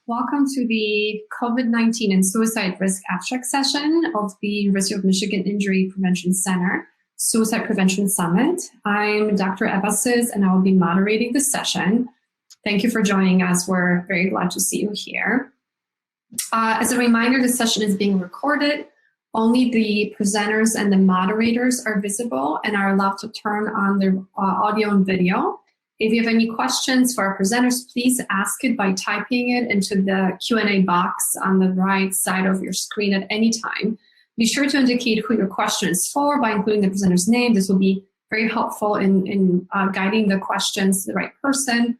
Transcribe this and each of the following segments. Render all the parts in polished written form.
Welcome to the COVID-19 and Suicide Risk Abstract session of the University of Michigan Injury Prevention Center Suicide Prevention Summit. I'm Dr. Evasis, and I will be moderating the session. Thank you for joining us. We're very glad to see you here. As a reminder, the session is being recorded. Only the presenters and the moderators are visible and are allowed to turn on their audio and video. If you have any questions for our presenters, please ask it by typing it into the Q&A box on the right side of your screen at any time. Be sure to indicate who your question is for by including the presenter's name. This will be very helpful in guiding the questions to the right person.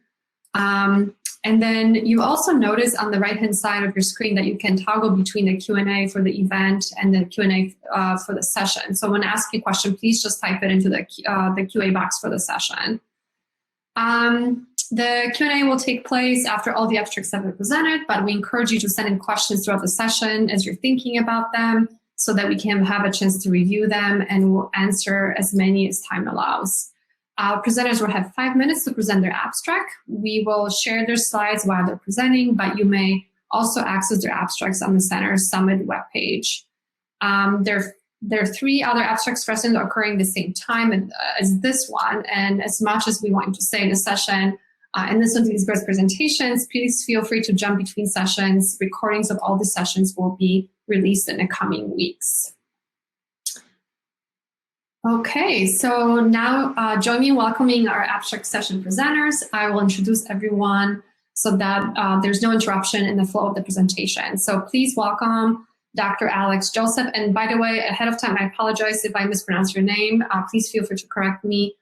And then you also notice on the right-hand side of your screen that you can toggle between the Q&A for the event and the Q&A for the session. So when asking a question, please just type it into the QA box for the session. The Q&A will take place after all the abstracts have been presented, but we encourage you to send in questions throughout the session as you're thinking about them so that we can have a chance to review them, and we'll answer as many as time allows. Our presenters will have 5 minutes to present their abstract. We will share their slides while they're presenting, but you may also access their abstracts on the Center's Summit webpage. There are 3 other abstracts present occurring at the same time as this one, and as much as we want you to stay in the session and listen to these great presentations, please feel free to jump between sessions. Recordings of all the sessions will be released in the coming weeks. Okay, so now join me in welcoming our abstract session presenters. I will introduce everyone so that there's no interruption in the flow of the presentation. So please welcome Dr. Alex Joseph. And by the way, ahead of time, I apologize if I mispronounce your name. Please feel free to correct me.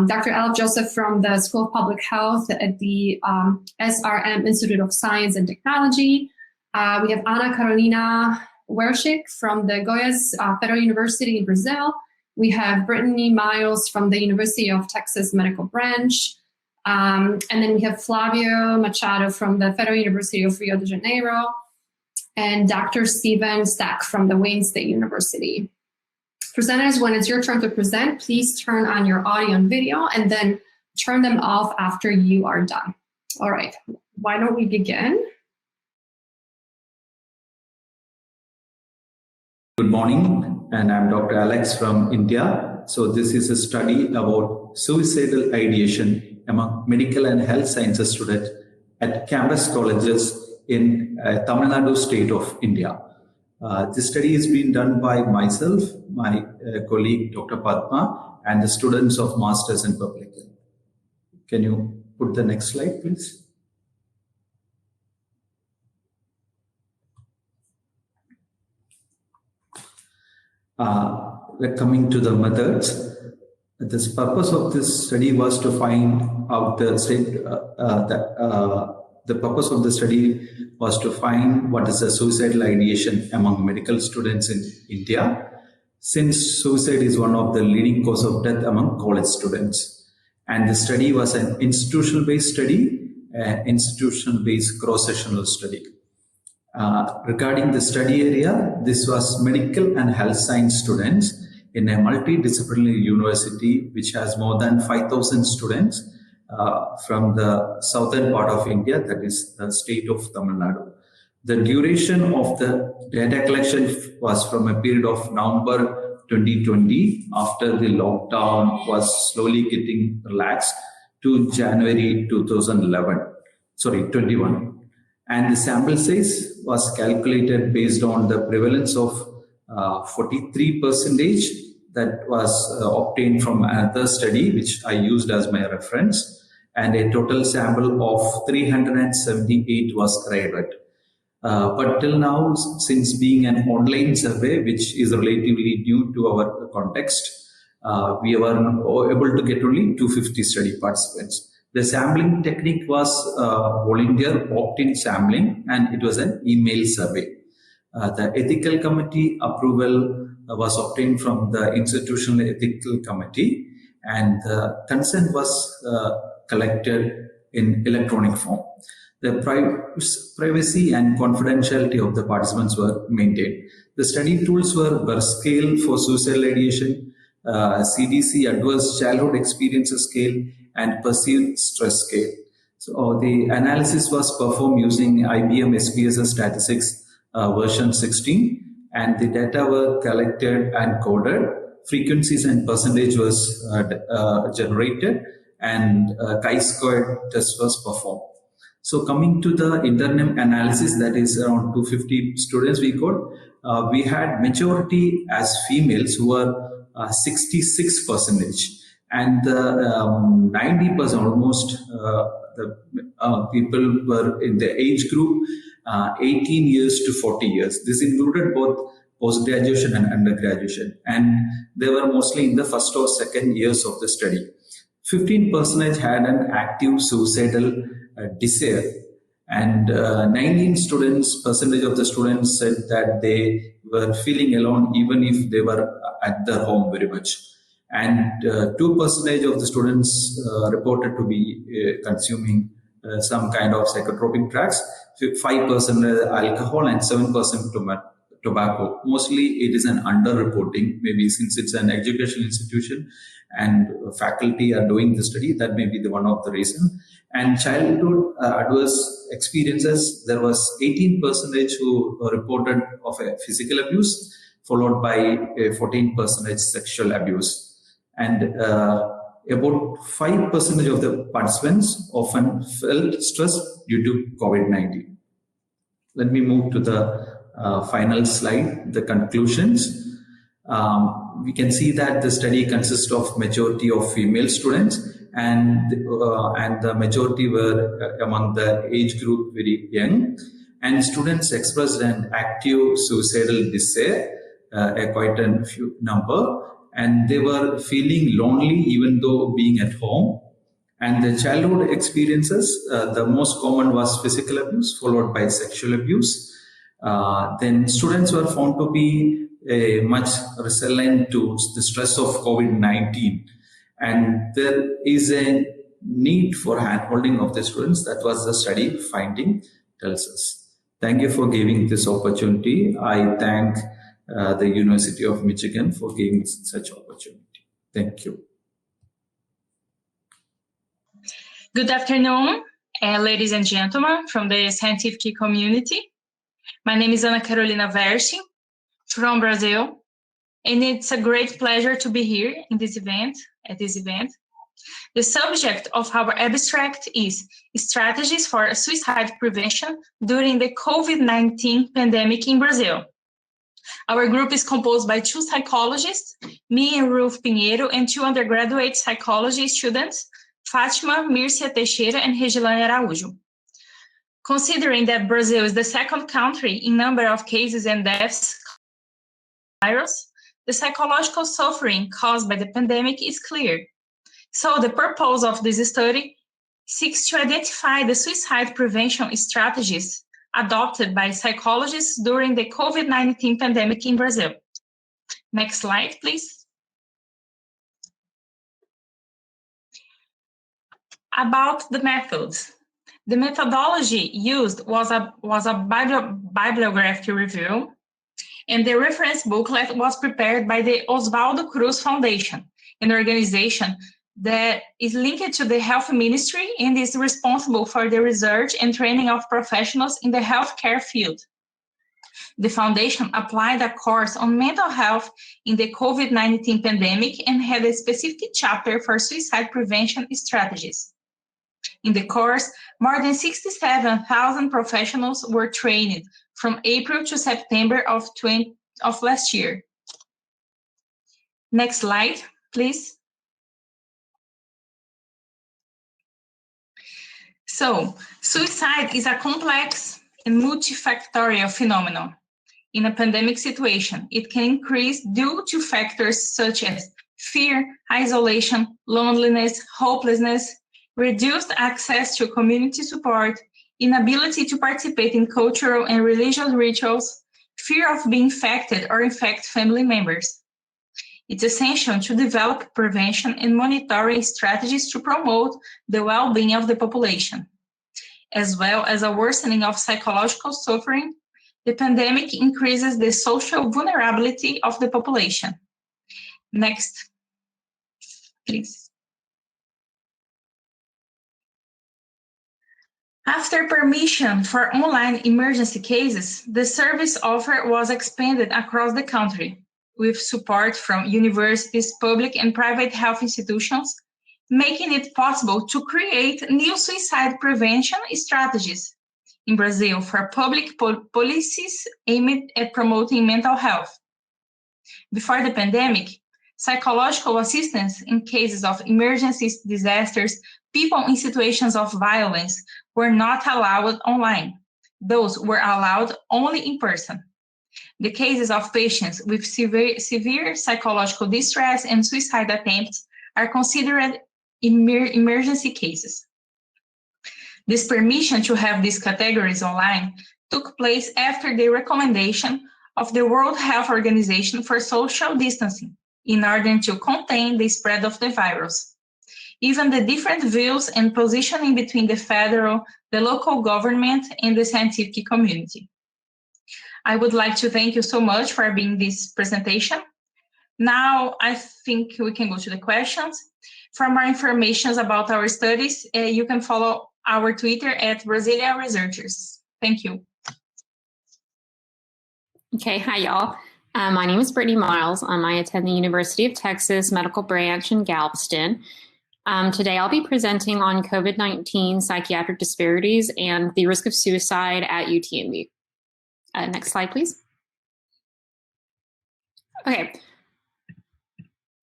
Dr. Alex Joseph from the School of Public Health at the SRM Institute of Science and Technology. We have Ana Carolina Werschik from the Goiás Federal University in Brazil. We have Brittany Miles from the University of Texas Medical Branch. And then we have Flavio Machado from the Federal University of Rio de Janeiro, and Dr. Steven Stack from the Wayne State University. Presenters, when it's your turn to present, please turn on your audio and video and then turn them off after you are done. All right, why don't we begin? Good morning, and I'm Dr. Alex from India. So this is a study about suicidal ideation among medical and health sciences students at campus colleges in Tamil Nadu state of India. This study is being done by myself, my colleague Dr. Padma, and the students of Masters in Public Health. Can you put the next slide, please? We're coming to the methods. The purpose of this study was to find out the purpose of the study was to find what is the suicidal ideation among medical students in India, since suicide is one of the leading cause of death among college students. And the study was an institutional-based study, institutional-based cross-sectional study. Regarding the study area, this was medical and health science students in a multidisciplinary university which has more than 5,000 students from the southern part of India, that is the state of Tamil Nadu. The duration of the data collection was from a period of November 2020, after the lockdown was slowly getting relaxed, to January 21. And the sample size was calculated based on the prevalence of 43% that was obtained from another study, which I used as my reference, and a total sample of 378 was arrived. But till now, since being an online survey, which is relatively new to our context, we were able to get only 250 study participants. The sampling technique was volunteer opt-in sampling, and it was an email survey. The ethical committee approval was obtained from the institutional ethical committee, and the consent was collected in electronic form. The privacy and confidentiality of the participants were maintained. The study tools were Burst scale for suicidal ideation, CDC adverse childhood experiences scale, and perceived stress scale. So the analysis was performed using IBM SPSS statistics version 16, and the data were collected and coded. Frequencies and percentage was generated, and chi-squared test was performed. So coming to the internal analysis, that is around 250 students we got. We had majority as females who were 66%, and 90% almost the people were in the age group 18 years to 40 years. This included both post-graduation and undergraduation, and they were mostly in the first or second years of the study. 15% had an active suicidal desire, and 19 percentage of the students said that they were feeling alone even if they were at their home very much. And 2% of the students reported to be consuming some kind of psychotropic drugs, 5% alcohol, and 7% tobacco. Mostly it is an underreporting, maybe since it's an educational institution and faculty are doing the study, that may be the one of the reason. And childhood adverse experiences, there was 18% who reported of a physical abuse, followed by 14% sexual abuse. And about 5% of the participants often felt stress due to COVID-19. Let me move to the final slide, the conclusions. We can see that the study consists of majority of female students, and the majority were among the age group very young, and students expressed an active suicidal desire, quite a few number, and they were feeling lonely even though being at home. And the childhood experiences, the most common was physical abuse, followed by sexual abuse. Then students were found to be much resilient to the stress of COVID-19. And there is a need for handholding of the students. That was the study finding tells us. Thank you for giving this opportunity. I thank the University of Michigan for giving such opportunity. Thank you. Good afternoon, ladies and gentlemen from the scientific community. My name is Ana Carolina Versi from Brazil, and it's a great pleasure to be here in this event, The subject of our abstract is Strategies for Suicide Prevention During the COVID-19 Pandemic in Brazil. Our group is composed by 2 psychologists, me and Ruth Pinheiro, and 2 undergraduate psychology students, Fátima, Mírcia Teixeira, and Regilane Araújo. Considering that Brazil is the 2nd country in number of cases and deaths virus, the psychological suffering caused by the pandemic is clear. So the purpose of this study seeks to identify the suicide prevention strategies adopted by psychologists during the COVID-19 pandemic in Brazil. Next slide, please. About the methods. The methodology used was a bibliographic review, and the reference booklet was prepared by the Oswaldo Cruz Foundation, an organization that is linked to the Health Ministry and is responsible for the research and training of professionals in the healthcare field. The foundation applied a course on mental health in the COVID-19 pandemic and had a specific chapter for suicide prevention strategies. In the course, more than 67,000 professionals were trained from April to September of last year. Next slide, please. So, suicide is a complex and multifactorial phenomenon. In a pandemic situation, it can increase due to factors such as fear, isolation, loneliness, hopelessness, reduced access to community support, inability to participate in cultural and religious rituals, fear of being infected or infect family members. It's essential to develop prevention and monitoring strategies to promote the well-being of the population. As well as a worsening of psychological suffering, the pandemic increases the social vulnerability of the population. Next, please. After permission for online emergency cases, the service offer was expanded across the country, with support from universities, public and private health institutions, making it possible to create new suicide prevention strategies in Brazil for public policies aimed at promoting mental health. Before the pandemic, psychological assistance in cases of emergencies, disasters, people in situations of violence were not allowed online. Those were allowed only in person. The cases of patients with severe psychological distress and suicide attempts are considered emergency cases. This permission to have these categories online took place after the recommendation of the World Health Organization for social distancing in order to contain the spread of the virus. Even the different views and positioning between the federal, the local government, and the scientific community. I would like to thank you so much for being this presentation. Now, I think we can go to the questions. For more information about our studies, you can follow our Twitter at Brasilia Researchers. Thank you. Okay, hi y'all. My name is Brittany Miles. I attend the University of Texas Medical Branch in Galveston. Today I'll be presenting on COVID-19 psychiatric disparities and the risk of suicide at UTMB. Next slide, please. Okay,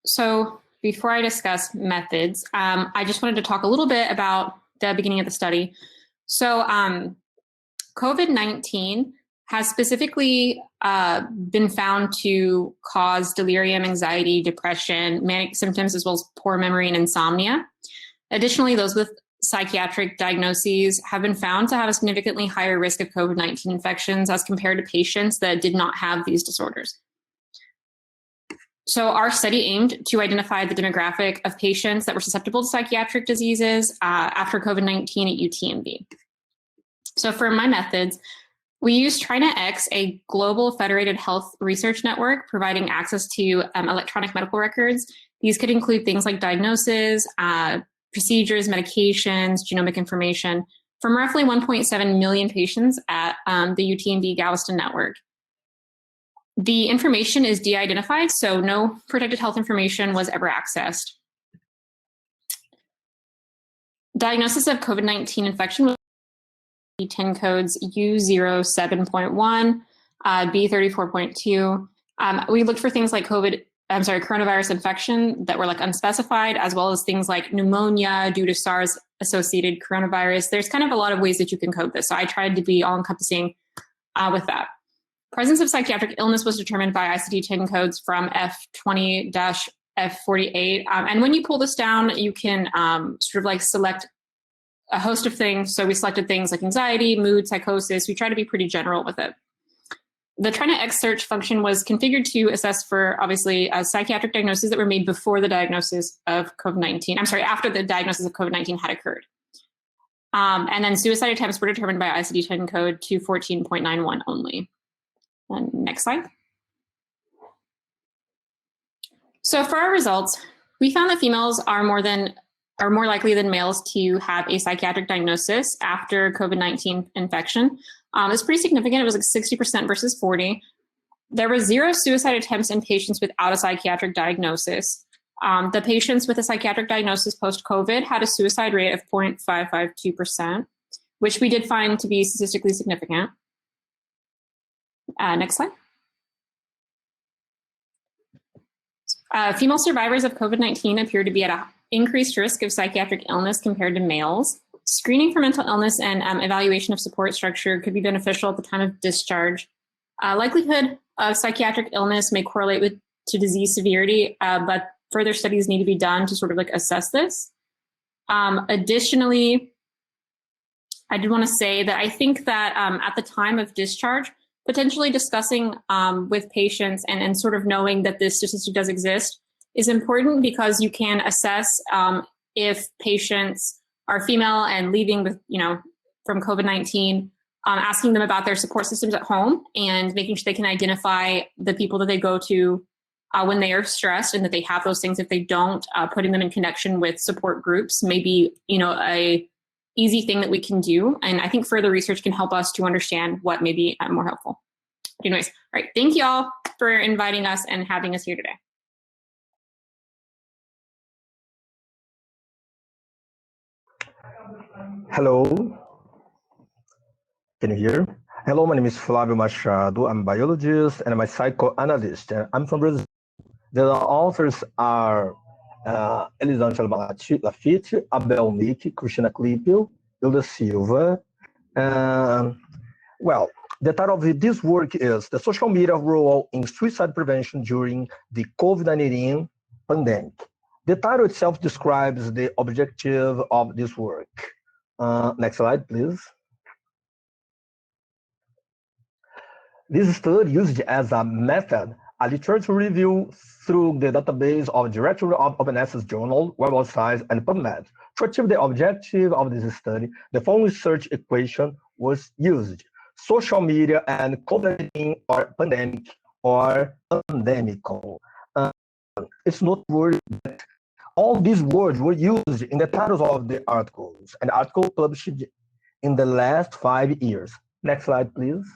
so before I discuss methods, I just wanted to talk a little bit about the beginning of the study. So COVID-19 has specifically been found to cause delirium, anxiety, depression, manic symptoms, as well as poor memory and insomnia. Additionally, those with psychiatric diagnoses have been found to have a significantly higher risk of COVID-19 infections as compared to patients that did not have these disorders. So our study aimed to identify the demographic of patients that were susceptible to psychiatric diseases after COVID-19 at UTMB. So for my methods, we use TriNetX, a global federated health research network providing access to electronic medical records. These could include things like diagnosis, procedures, medications, genomic information from roughly 1.7 million patients at the UTMB Galveston network. The information is de-identified, so no protected health information was ever accessed. Diagnosis of COVID-19 infection was ICD-10 codes U07.1, B34.2. We looked for things like coronavirus infection that were like unspecified, as well as things like pneumonia due to SARS-associated coronavirus. There's kind of a lot of ways that you can code this, so I tried to be all-encompassing with that. Presence of psychiatric illness was determined by ICD-10 codes from F20-F48. And when you pull this down, you can sort of like select a host of things. So we selected things like anxiety, mood, psychosis. We try to be pretty general with it. The TriNetX search function was configured to assess for, obviously, psychiatric diagnoses that were made before the diagnosis of COVID-19. I'm sorry, after the diagnosis of COVID-19 had occurred. And then suicide attempts were determined by ICD-10 code 214.91 only. And next slide. So for our results, we found that females are more likely than males to have a psychiatric diagnosis after COVID-19 infection. It's pretty significant. It was like 60% versus 40. There were 0 suicide attempts in patients without a psychiatric diagnosis. The patients with a psychiatric diagnosis post-COVID had a suicide rate of 0.552%, which we did find to be statistically significant. Next slide. Female survivors of COVID-19 appear to be at an increased risk of psychiatric illness compared to males. Screening for mental illness and evaluation of support structure could be beneficial at the time of discharge. Likelihood of psychiatric illness may correlate to disease severity, but further studies need to be done to sort of like assess this. Additionally, I did want to say that I think that at the time of discharge, potentially discussing with patients and sort of knowing that this statistic does exist is important, because you can assess if patients are female and leaving with, from COVID-19, asking them about their support systems at home and making sure they can identify the people that they go to when they are stressed and that they have those things. If they don't, putting them in connection with support groups, maybe, a easy thing that we can do. And I think further research can help us to understand what may be more helpful. Anyways, all right. Thank you all for inviting us and having us here today. Hello, can you hear? Hello, my name is Flávio Machado. I'm a biologist and I'm a psychoanalyst. And I'm from Brazil. The authors are Elisângela Lafitte, Abel Nick, Cristina Clipio, Hilda Silva. Well, the title of this work is The Social Media Role in Suicide Prevention During the COVID-19 Pandemic. The title itself describes the objective of this work. Next slide, please. This study used as a method a literature review through the database of Directory of Open Access Journal, Web of Science, and PubMed. To achieve the objective of this study, the following search equation was used: social media and COVID-19 or pandemic or pandemical. It's noteworthy that all these words were used in the titles of the articles, and article published in the last 5 years. Next slide, please.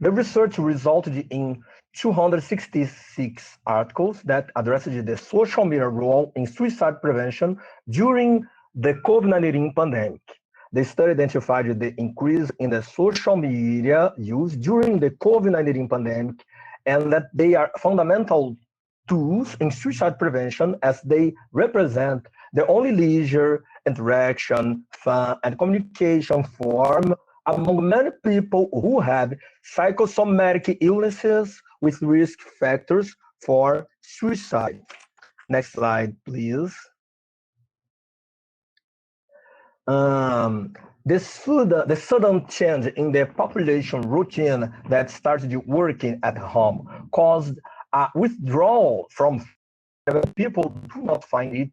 The research resulted in 266 articles that addressed the social media role in suicide prevention during the COVID-19 pandemic. The study identified the increase in the social media use during the COVID-19 pandemic and that they are fundamental tools in suicide prevention as they represent the only leisure, interaction, fun, and communication form among many people who have psychosomatic illnesses with risk factors for suicide. Next slide, please. The sudden change in the population routine that started working at home caused a withdrawal from people do not find it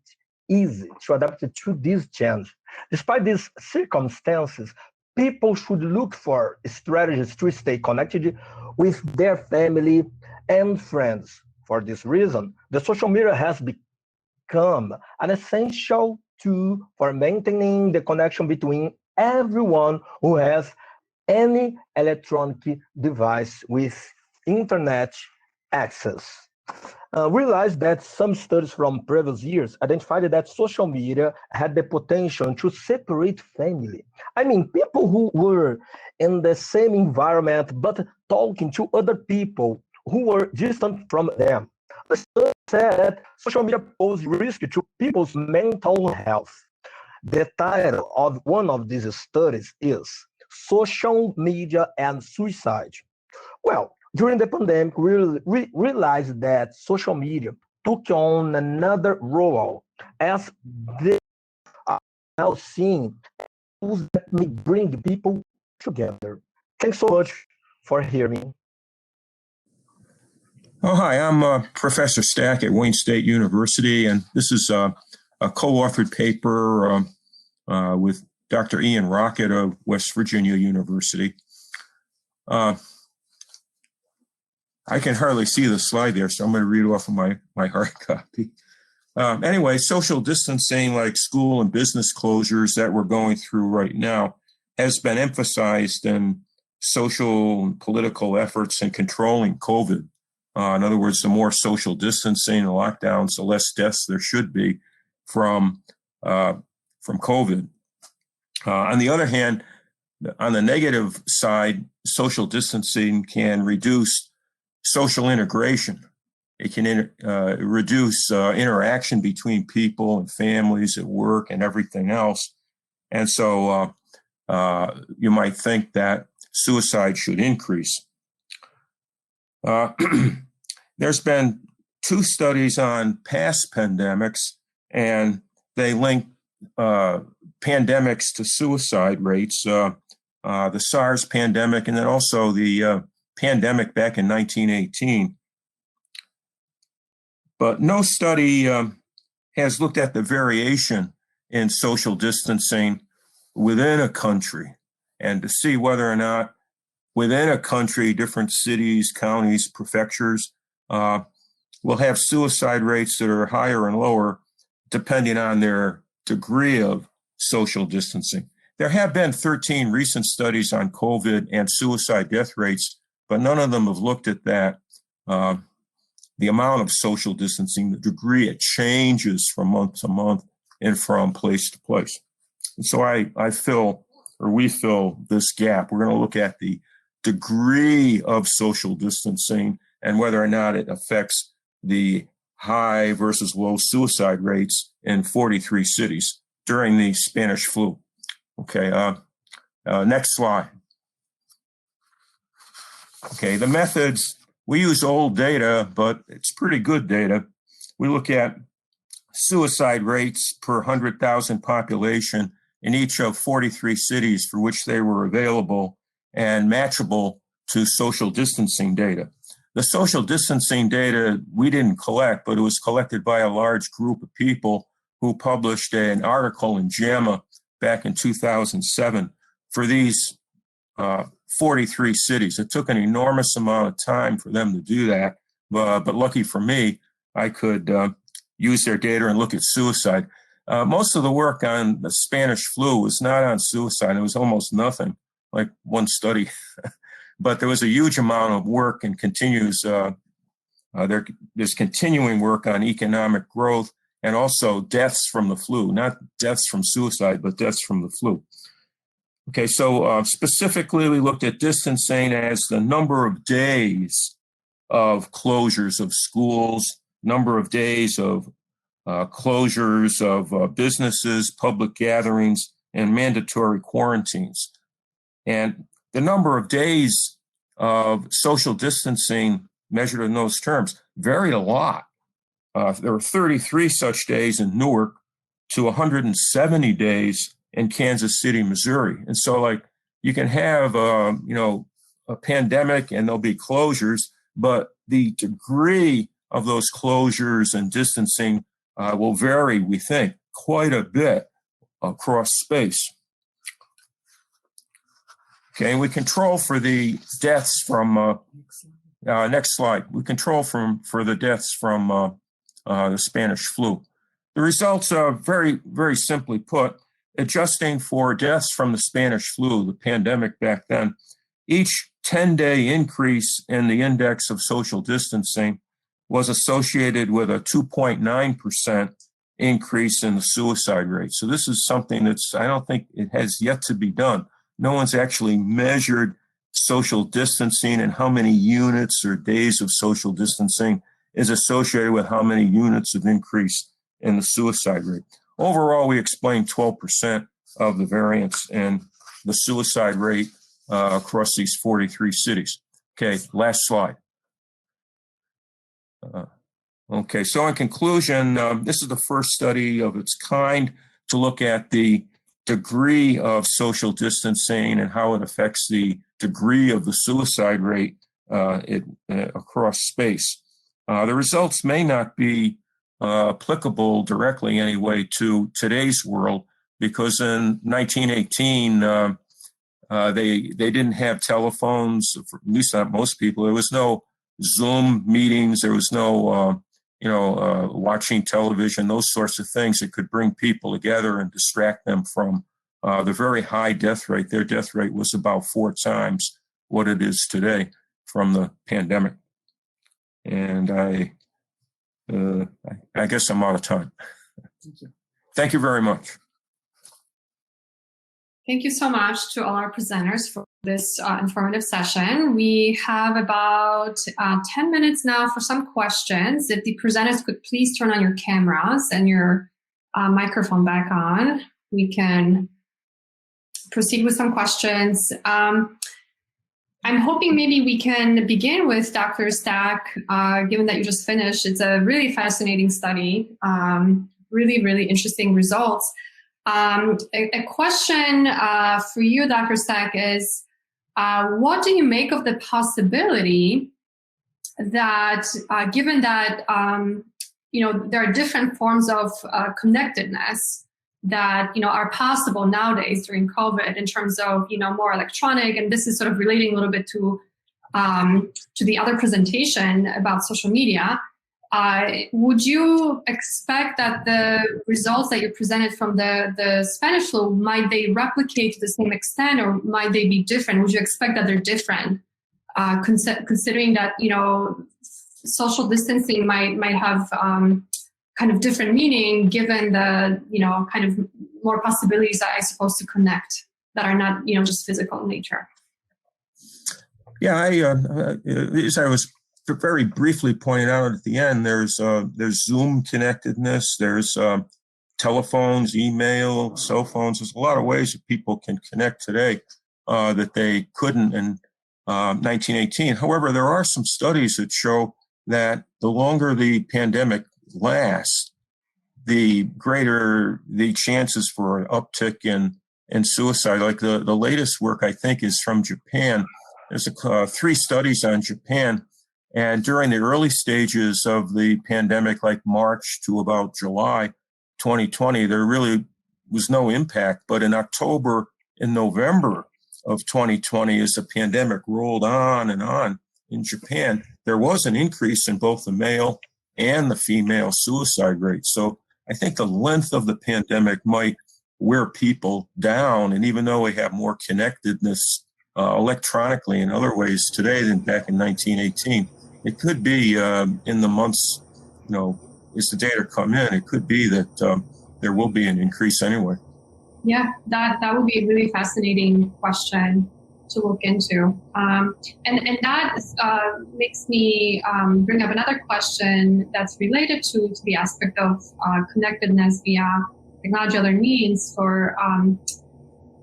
easy to adapt to this change. Despite these circumstances, people should look for strategies to stay connected with their family and friends. For this reason, the social media has become an essential tool for maintaining the connection between everyone who has any electronic device with internet access. Realized that some studies from previous years identified that social media had the potential to separate family. I mean, people who were in the same environment but talking to other people who were distant from them. The study said that social media poses risk to people's mental health. The title of one of these studies is Social Media and Suicide. Well, during the pandemic, we realized that social media took on another role as they are now seeing tools that may bring people together. Thanks so much for hearing. Oh, hi, I'm Professor Stack at Wayne State University, and this is a co-authored paper with Dr. Ian Rocket of West Virginia University. I can hardly see the slide there, so I'm going to read off of my hard copy. Anyway, social distancing, like school and business closures that we're going through right now, has been emphasized in social and political efforts in controlling COVID. In other words, the more social distancing and lockdowns, the less deaths there should be from COVID. On the other hand, on the negative side, social distancing can reduce social integration. It can reduce interaction between people and families at work and everything else. And so you might think that suicide should increase. There's been 2 studies on past pandemics, and they link pandemics to suicide rates, the SARS pandemic, and then also the pandemic back in 1918. But no study has looked at the variation in social distancing within a country and to see whether or not within a country, different cities, counties, prefectures will have suicide rates that are higher and lower depending on their degree of social distancing. There have been 13 recent studies on COVID and suicide death rates, but none of them have looked at that. The amount of social distancing, the degree it changes from month to month and from place to place. And so we fill this gap. We're going to look at the degree of social distancing and whether or not it affects the high versus low suicide rates in 43 cities during the Spanish flu. Okay, next slide. Okay, the methods, we use old data, but it's pretty good data. We look at suicide rates per 100,000 population in each of 43 cities for which they were available and matchable to social distancing data. The social distancing data we didn't collect, but it was collected by a large group of people who published an article in JAMA back in 2007 for these 43 cities. It took an enormous amount of time for them to do that, but lucky for me, I could use their data and look at suicide. Most of the work on the Spanish flu was not on suicide. It was almost nothing, like one study. But there was a huge amount of work and continues. There's continuing work on economic growth and also deaths from the flu, not deaths from suicide, but deaths from the flu. Okay, so specifically, we looked at distancing as the number of days of closures of schools, number of days of closures of businesses, public gatherings, and mandatory quarantines. And the number of days of social distancing measured in those terms varied a lot. There were 33 such days in Newark to 170 days in Kansas City, Missouri. And so, like, you can have, a pandemic and there'll be closures, but the degree of those closures and distancing will vary, we think, quite a bit across space. Okay, and we control for the deaths from, next slide, we control for the deaths from the Spanish flu. The results are very, very simply put, adjusting for deaths from the Spanish flu, the pandemic back then, each 10-day increase in the index of social distancing was associated with a 2.9% increase in the suicide rate. So this is something that's, I don't think it has yet to be done. No one's actually measured social distancing and how many units or days of social distancing is associated with how many units of increase in the suicide rate. Overall, we explained 12% of the variance in the suicide rate across these 43 cities. Okay, last slide. Okay, so in conclusion, this is the first study of its kind to look at the degree of social distancing and how it affects the degree of the suicide rate across space. The results may not be applicable directly anyway to today's world, because in 1918, they didn't have telephones, at least not most people. There was no Zoom meetings. There was no, watching television, those sorts of things that could bring people together and distract them from the very high death rate. Their death rate was about 4 times what it is today from the pandemic. And I guess I'm out of time. Thank you. Thank you very much. Thank you so much to all our presenters for this informative session. We have about 10 minutes now for some questions. If the presenters could please turn on your cameras and your microphone back on, we can proceed with some questions. I'm hoping maybe we can begin with Dr. Stack, given that you just finished. It's a really fascinating study, really, really interesting results. A question for you, Dr. Stack, is what do you make of the possibility that, given that there are different forms of connectedness that are possible nowadays during COVID in terms of more electronic, and this is sort of relating a little bit to the other presentation about social media. would you expect that the results that you presented from the Spanish flu, might they replicate to the same extent, or might they be different? Would you expect that they're different, considering that, social distancing might have kind of different meaning given the, kind of more possibilities, I suppose, to connect that are not, just physical in nature? Yeah, as I was very briefly pointed out at the end, there's Zoom connectedness, there's telephones, email, cell phones. There's a lot of ways that people can connect today that they couldn't in 1918. However, there are some studies that show that the longer the pandemic lasts, the greater the chances for an uptick in suicide. Like the latest work, I think, is from Japan. There's 3 studies on Japan. And during the early stages of the pandemic, like March to about July 2020, there really was no impact. But in October and November of 2020, as the pandemic rolled on and on in Japan, there was an increase in both the male and the female suicide rate. So I think the length of the pandemic might wear people down. And even though we have more connectedness electronically in other ways today than back in 1918, it could be in the months, as the data come in, it could be that there will be an increase anyway. Yeah, that would be a really fascinating question to look into. And that makes me bring up another question that's related to the aspect of connectedness via technology, other means for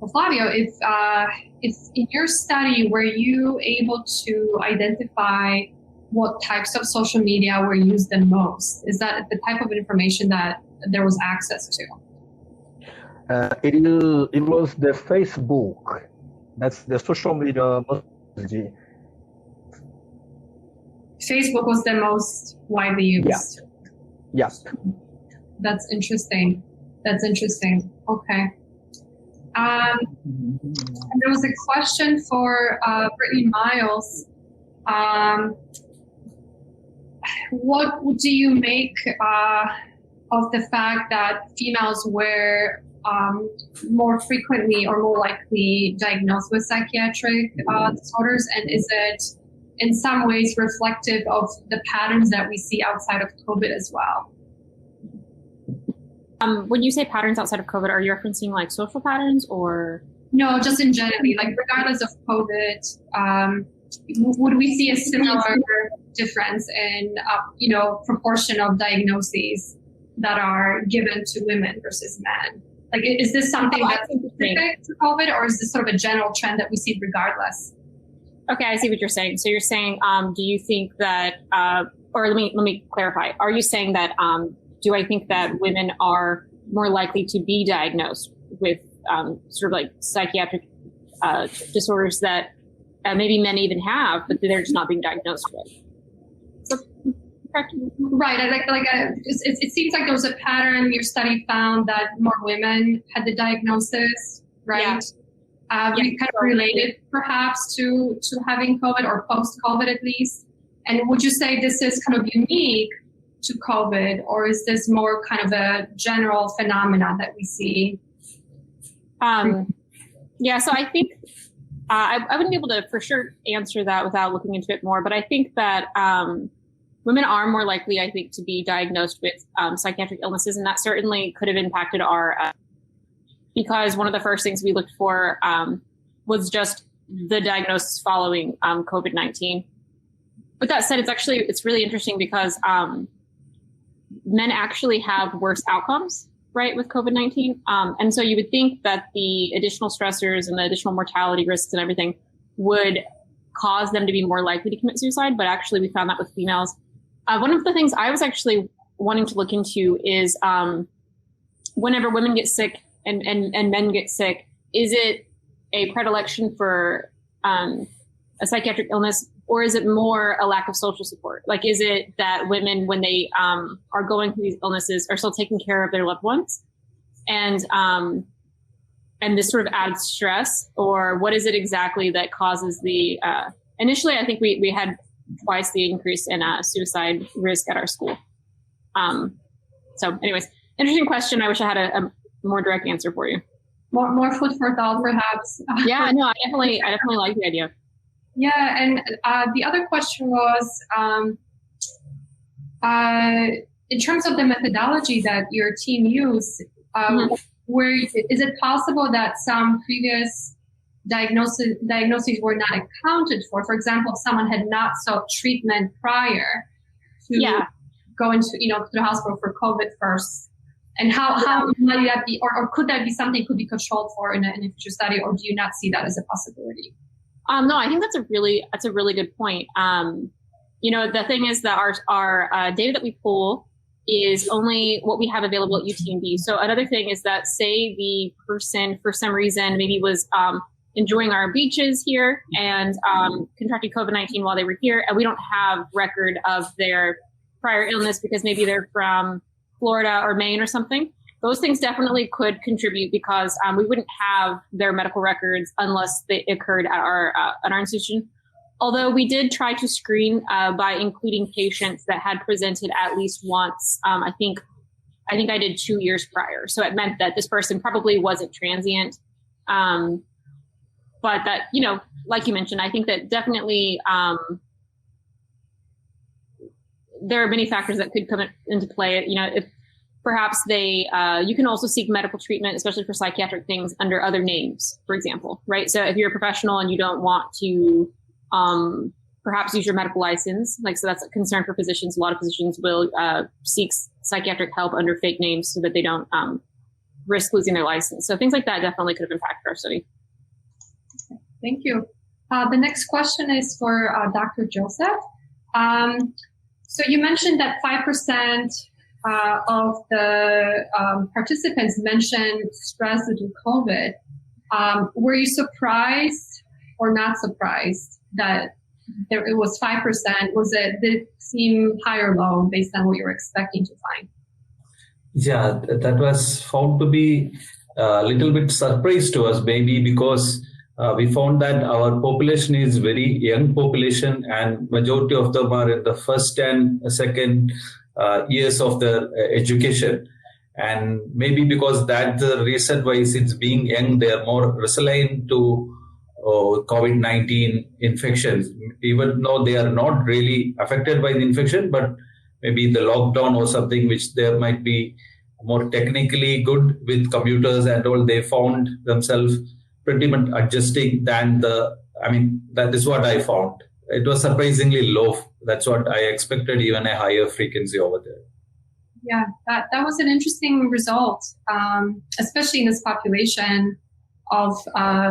Flavio. If in your study, were you able to identify what types of social media were used the most? Is that the type of information that there was access to? It was the Facebook. That's the social media. Facebook was the most widely used. Yeah. That's interesting. Okay. And there was a question for Brittany Miles. What do you make of the fact that females were more frequently or more likely diagnosed with psychiatric disorders? And is it in some ways reflective of the patterns that we see outside of COVID as well? When you say patterns outside of COVID, are you referencing like social patterns or? No, just in general, like regardless of COVID, would we see a similar difference in, proportion of diagnoses that are given to women versus men? Like, is this something that's specific to COVID, or is this sort of a general trend that we see regardless? Okay, I see what you're saying. So you're saying, do you think that, or let me clarify. Are you saying that, do I think that women are more likely to be diagnosed with sort of like psychiatric disorders that maybe men even have, but they're just not being diagnosed with? So, right. It seems like there was a pattern. Your study found that more women had the diagnosis, right? Yeah. Kind of related perhaps to having COVID or post-COVID at least. And would you say this is kind of unique to COVID, or is this more kind of a general phenomenon that we see? Yeah, so I think I wouldn't be able to for sure answer that without looking into it more, but I think that women are more likely, I think, to be diagnosed with psychiatric illnesses, and that certainly could have impacted our, because one of the first things we looked for was just the diagnosis following COVID-19. With that said, it's really interesting because men actually have worse outcomes, right, with COVID-19. And so you would think that the additional stressors and the additional mortality risks and everything would cause them to be more likely to commit suicide. But actually, we found that with females. One of the things I was actually wanting to look into is whenever women get sick and men get sick, is it a predilection for a psychiatric illness, or is it more a lack of social support? Like, is it that women, when they are going through these illnesses, are still taking care of their loved ones, and this sort of adds stress, or what is it exactly that causes the? Initially, I think we had twice the increase in suicide risk at our school. So anyways, interesting question. I wish I had a more direct answer for you. More food for thought, perhaps. Yeah, no, I definitely like the idea. Yeah, and the other question was, in terms of the methodology that your team used, where is it possible that some previous diagnoses were not accounted for? For example, if someone had not sought treatment prior to going to the hospital for COVID first, and how might that be, or could that be something could be controlled for in a future study, or do you not see that as a possibility? No, I think that's a really good point. The thing is that our data that we pull is only what we have available at UTMB. So another thing is that, say the person for some reason maybe was enjoying our beaches here and contracted COVID-19 while they were here, and we don't have record of their prior illness because maybe they're from Florida or Maine or something. Those things definitely could contribute because we wouldn't have their medical records unless they occurred at our institution. Although we did try to screen by including patients that had presented at least once. I think I did 2 years prior. So it meant that this person probably wasn't transient. But that, like you mentioned, I think that definitely there are many factors that could come into play. If perhaps you can also seek medical treatment, especially for psychiatric things, under other names, for example, right? So if you're a professional and you don't want to perhaps use your medical license, so that's a concern for physicians. A lot of physicians will seek psychiatric help under fake names so that they don't risk losing their license. So things like that definitely could have impacted our study. Thank you. The next question is for Dr. Joseph. So you mentioned that 5% of the participants mentioned stress due to COVID. Were you surprised or not surprised that it was 5%? Did it seem high or low based on what you were expecting to find? Yeah, that was found to be a little bit surprise to us, maybe because we found that our population is very young population, and majority of them are in the first and second years of their education. And maybe because that's the reason why it's being young, they are more resilient to COVID-19 infections, even though they are not really affected by the infection, but maybe the lockdown or something which there might be more technically good with computers and all, they found themselves pretty much adjusting that is what I found. It was surprisingly low. That's what I expected, even a higher frequency over there. Yeah, that was an interesting result, especially in this population of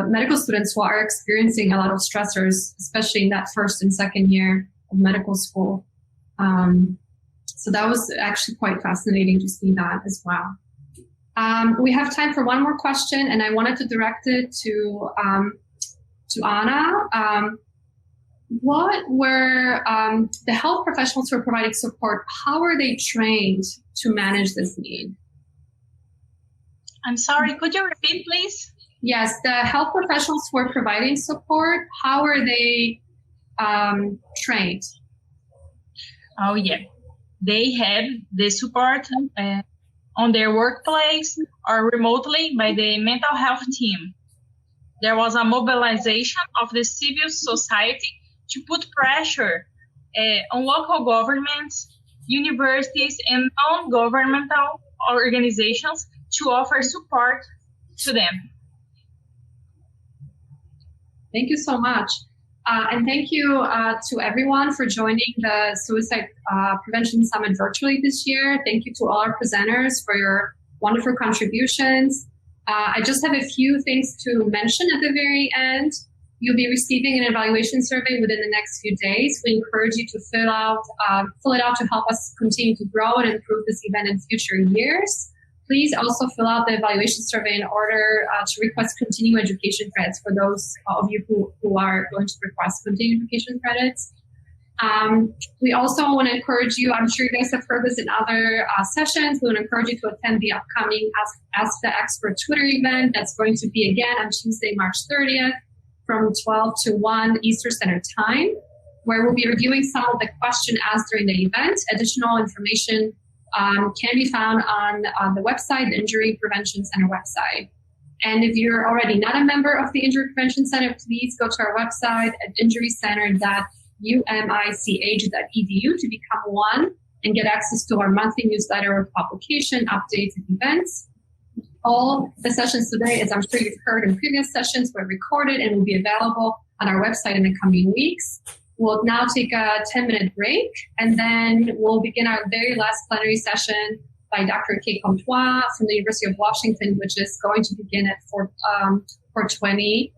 medical students who are experiencing a lot of stressors, especially in that first and second year of medical school. So that was actually quite fascinating to see that as well. We have time for one more question, and I wanted to direct it to Anna. What were the health professionals who are providing support? How are they trained to manage this need? I'm sorry, could you repeat, please? Yes, the health professionals who are providing support, how are they trained? Oh, yeah. They had the support on their workplace or remotely by the mental health team. There was a mobilization of the civil society to put pressure on local governments, universities, and non-governmental organizations to offer support to them. Thank you so much. And thank you to everyone for joining the Suicide Prevention Summit virtually this year. Thank you to all our presenters for your wonderful contributions. I just have a few things to mention at the very end. You'll be receiving an evaluation survey within the next few days. We encourage you to fill it out to help us continue to grow and improve this event in future years. Please also fill out the evaluation survey in order to request continuing education credits for those of you who are going to request continuing education credits. We also want to encourage you, I'm sure you guys have heard this in other sessions, we want to encourage you to attend the upcoming Ask the Expert Twitter event that's going to be again on Tuesday, March 30th from 12 to 1 Eastern Standard Time. where we'll be reviewing some of the question asked during the event. Additional information can be found on the website, the Injury Prevention Center website. And if you're already not a member of the Injury Prevention Center, please go to our website at injurycenter.umich.edu to become one and get access to our monthly newsletter with publication, updates, and events. All the sessions today, as I'm sure you've heard in previous sessions, were recorded and will be available on our website in the coming weeks. We'll now take a 10-minute break, and then we'll begin our very last plenary session by Dr. Kay Comtois from the University of Washington, which is going to begin at 4:20.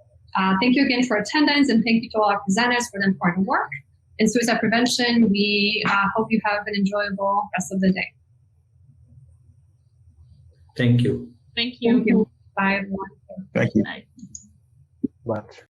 Thank you again for attendance, and thank you to all our presenters for the important work in suicide prevention. We hope you have an enjoyable rest of the day. Thank you. Thank you. Thank you. Bye, everyone. Thank you. Bye. But